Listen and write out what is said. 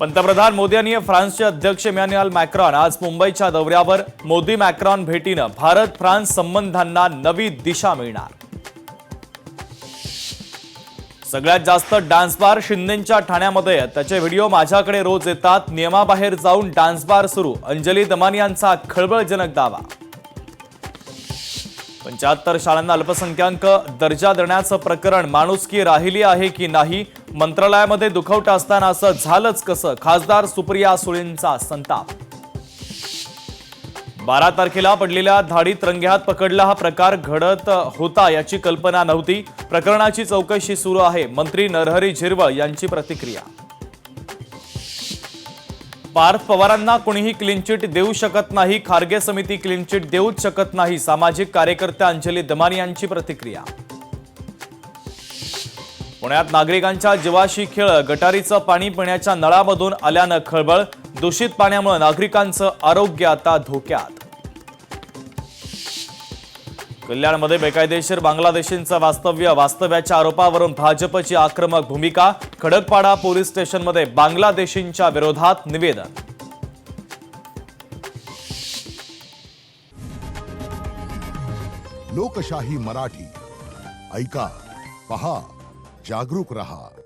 पंतप्रधान मोदी यांनी फ्रान्सचे अध्यक्ष इमॅन्युएल मॅक्रॉन आज मुंबईच्या दौऱ्यावर. मोदी मॅक्रॉन भेटीनं भारत फ्रान्स संबंधांना नवी दिशा मिळणार. सगळ्यात जास्त डान्स बार शिंदेंच्या ठाण्यामध्ये. त्याचे व्हिडिओ माझ्याकडे रोज येतात. नियमाबाहेर जाऊन डान्स बार सुरू. अंजली दमानी यांचा खळबळजनक दावा. 75 शाळांना अल्पसंख्याक दर्जा देण्याचं प्रकरण माणुसकी राहिली आहे की नाही. मंत्रालयामध्ये दुखवटा असताना असं झालंच कसं. खासदार सुप्रिया सुळेंचा संताप. 12 तारखेला पडलेल्या धाडीत रंगेहात पकडला. हा प्रकार घडत होता याची कल्पना नव्हती. प्रकरणाची चौकशी सुरू आहे. मंत्री नरहरी झिरवळ यांची प्रतिक्रिया. पार्थ पवारांना कोणीही क्लीन चिट देऊ शकत नाही. खारगे समिती क्लीन चिट देऊच शकत नाही. सामाजिक कार्यकर्त्या अंजली दमानी यांची प्रतिक्रिया. पुण्यात नागरिकांच्या जीवाशी खेळ. गटारीचं पाणी पिण्याच्या नळामधून आल्यानं खळबळ. दूषित पाण्यामुळे नागरिकांचं आरोग्य आता धोक्यात. कल्याणमध्ये बेकायदेशीर बांगलादेशींचं वास्तव्याच्या आरोपावरून भाजपची आक्रमक भूमिका. खडकपाडा पोलीस स्टेशनमध्ये बांगलादेशींच्या विरोधात निवेदन. लोकशाही मराठी ऐका, पहा, जागरूक रहा.